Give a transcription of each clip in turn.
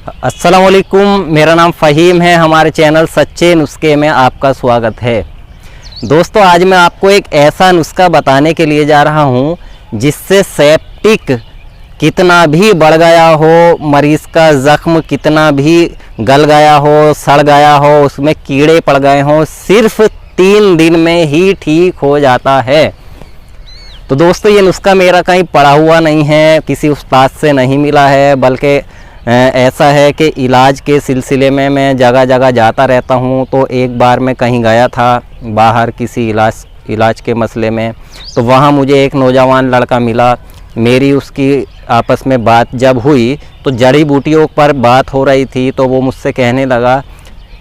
अस्सलाम वालेकुम, मेरा नाम फ़हीम है। हमारे चैनल सच्चे नुस्खे में आपका स्वागत है। दोस्तों, आज मैं आपको एक ऐसा नुस्खा बताने के लिए जा रहा हूं जिससे सेप्टिक कितना भी बढ़ गया हो, मरीज़ का ज़ख्म कितना भी गल गया हो, सड़ गया हो, उसमें कीड़े पड़ गए हों, सिर्फ 3 दिन में ही ठीक हो जाता है। तो दोस्तों, ये नुस्खा मेरा कहीं पढ़ा हुआ नहीं है, किसी उस्ताद से नहीं मिला है, बल्कि ऐसा है कि इलाज के सिलसिले में मैं जगह जगह जाता रहता हूँ। तो एक बार मैं कहीं गया था बाहर किसी इलाज के मसले में, तो वहाँ मुझे एक नौजवान लड़का मिला। मेरी उसकी आपस में बात जब हुई तो जड़ी बूटियों पर बात हो रही थी, तो वो मुझसे कहने लगा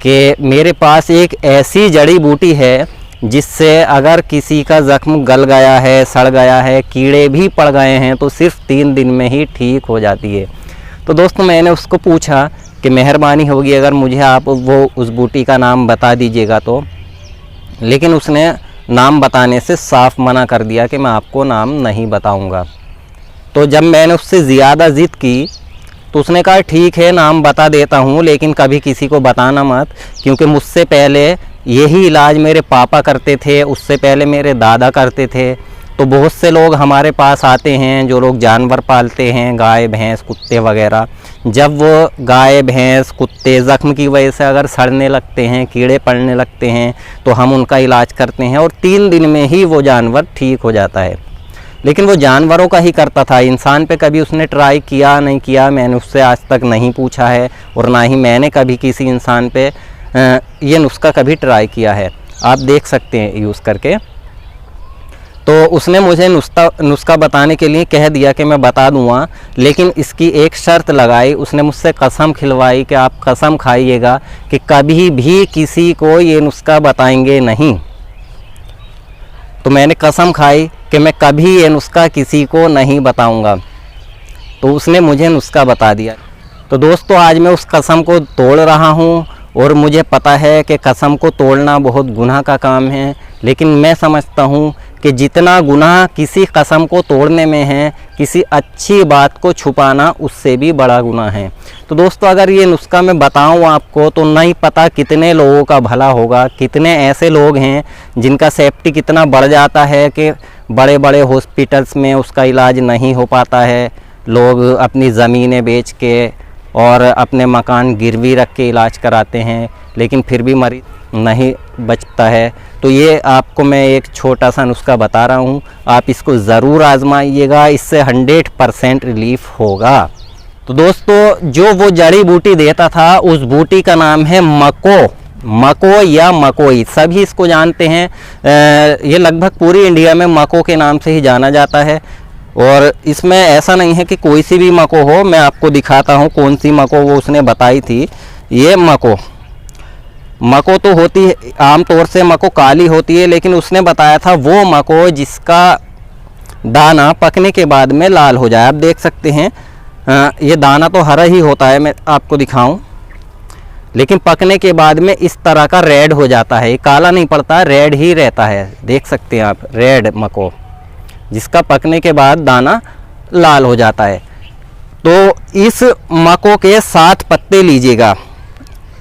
कि मेरे पास एक ऐसी जड़ी बूटी है जिससे अगर किसी का ज़ख्म गल गया है, सड़ गया है, कीड़े भी पड़ गए हैं तो सिर्फ 3 दिन में ही ठीक हो जाती है। तो दोस्तों, मैंने उसको पूछा कि मेहरबानी होगी अगर मुझे आप वो उस बूटी का नाम बता दीजिएगा तो, लेकिन उसने नाम बताने से साफ मना कर दिया कि मैं आपको नाम नहीं बताऊंगा। तो जब मैंने उससे ज़्यादा ज़िद की तो उसने कहा ठीक है, नाम बता देता हूँ, लेकिन कभी किसी को बताना मत, क्योंकि मुझसे पहले यही इलाज मेरे पापा करते थे, उससे पहले मेरे दादा करते थे। तो बहुत से लोग हमारे पास आते हैं जो लोग जानवर पालते हैं, गाय भैंस कुत्ते वगैरह। जब वो गाय भैंस कुत्ते ज़ख्म की वजह से अगर सड़ने लगते हैं, कीड़े पड़ने लगते हैं, तो हम उनका इलाज करते हैं और 3 दिन में ही वो जानवर ठीक हो जाता है। लेकिन वो जानवरों का ही करता था, इंसान पे कभी उसने ट्राई किया नहीं किया, मैंने उससे आज तक नहीं पूछा है, और ना ही मैंने कभी किसी इंसान पे ये नुस्खा कभी ट्राई किया है। आप देख सकते हैं यूज़ करके। तो उसने मुझे नुस्खा बताने के लिए कह दिया कि मैं बता दूंगा, लेकिन इसकी एक शर्त लगाई। उसने मुझसे कसम खिलवाई कि आप कसम खाइएगा कि कभी भी किसी को ये नुस्खा बताएंगे नहीं। तो मैंने कसम खाई कि मैं कभी ये नुस्खा किसी को नहीं बताऊंगा। तो उसने मुझे नुस्खा बता दिया। तो दोस्तों, आज मैं उस कसम को तोड़ रहा हूँ, और मुझे पता है कि कसम को तोड़ना बहुत गुनाह का काम है, लेकिन मैं समझता हूँ कि जितना गुनाह किसी कसम को तोड़ने में है, किसी अच्छी बात को छुपाना उससे भी बड़ा गुनाह है। तो दोस्तों, अगर ये नुस्खा मैं बताऊँ आपको तो नहीं पता कितने लोगों का भला होगा। कितने ऐसे लोग हैं जिनका सेप्टिक इतना बढ़ जाता है कि बड़े बड़े हॉस्पिटल्स में उसका इलाज नहीं हो पाता है। लोग अपनी ज़मीनें बेच के और अपने मकान गिरवी रख के इलाज कराते हैं, लेकिन फिर भी मरीज़ नहीं बचता है। तो ये आपको मैं एक छोटा सा नुस्खा बता रहा हूँ, आप इसको ज़रूर आजमाइएगा, इससे 100% रिलीफ होगा। तो दोस्तों, जो वो जड़ी बूटी देता था उस बूटी का नाम है मको या मकोई, सभी इसको जानते हैं। ये लगभग पूरी इंडिया में मको के नाम से ही जाना जाता है। और इसमें ऐसा नहीं है कि कोई सी भी मको हो, मैं आपको दिखाता हूँ कौन सी मको वो उसने बताई थी। ये मको तो होती है, आमतौर से मको काली होती है, लेकिन उसने बताया था वो मको जिसका दाना पकने के बाद में लाल हो जाए। आप देख सकते हैं, ये दाना तो हरा ही होता है, मैं आपको दिखाऊं, लेकिन पकने के बाद में इस तरह का रेड हो जाता है। ये काला नहीं पड़ता, रेड ही रहता है। देख सकते हैं आप, रेड मको जिसका पकने के बाद दाना लाल हो जाता है। तो इस मको के 7 पत्ते लीजिएगा।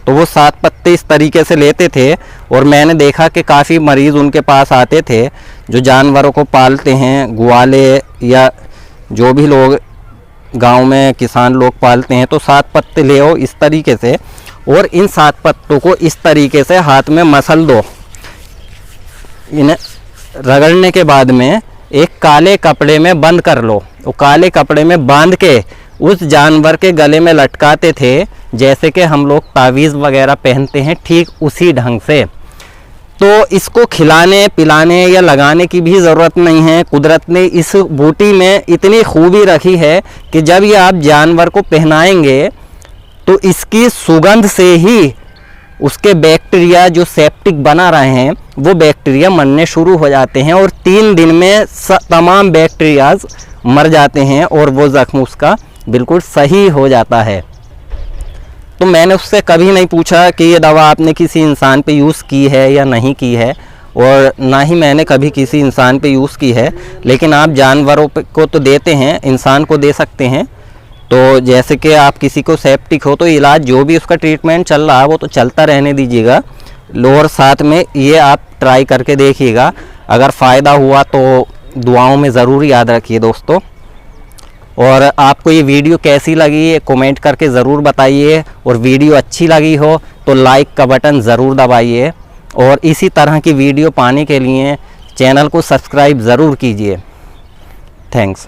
तो वो 7 पत्ते इस तरीके से लेते थे, और मैंने देखा कि काफ़ी मरीज़ उनके पास आते थे जो जानवरों को पालते हैं, ग्वाले या जो भी लोग गांव में किसान लोग पालते हैं। तो 7 पत्ते ले आओ इस तरीके से, और इन 7 पत्तों को इस तरीके से हाथ में मसल दो। इन्हें रगड़ने के बाद में एक काले कपड़े में बंद कर लो। वो काले कपड़े में बांध के उस जानवर के गले में लटकाते थे, जैसे कि हम लोग तावीज़ वगैरह पहनते हैं, ठीक उसी ढंग से। तो इसको खिलाने पिलाने या लगाने की भी ज़रूरत नहीं है। कुदरत ने इस बूटी में इतनी खूबी रखी है कि जब ये आप जानवर को पहनाएंगे तो इसकी सुगंध से ही उसके बैक्टीरिया जो सेप्टिक बना रहे हैं वो बैक्टीरिया मरने शुरू हो जाते हैं, और 3 दिन में तमाम बैक्टीरियाज मर जाते हैं और वो ज़ख्म उसका बिल्कुल सही हो जाता है। तो मैंने उससे कभी नहीं पूछा कि ये दवा आपने किसी इंसान पे यूज़ की है या नहीं की है, और ना ही मैंने कभी किसी इंसान पे यूज़ की है। लेकिन आप जानवरों को तो देते हैं, इंसान को दे सकते हैं। तो जैसे कि आप किसी को सेप्टिक हो तो इलाज जो भी उसका ट्रीटमेंट चल रहा है वो तो चलता रहने दीजिएगा, और साथ में ये आप ट्राई करके देखिएगा। अगर फ़ायदा हुआ तो दुआओं में ज़रूर याद रखिए दोस्तों। और आपको ये वीडियो कैसी लगी है कमेंट करके ज़रूर बताइए, और वीडियो अच्छी लगी हो तो लाइक का बटन ज़रूर दबाइए, और इसी तरह की वीडियो पाने के लिए चैनल को सब्सक्राइब ज़रूर कीजिए। थैंक्स।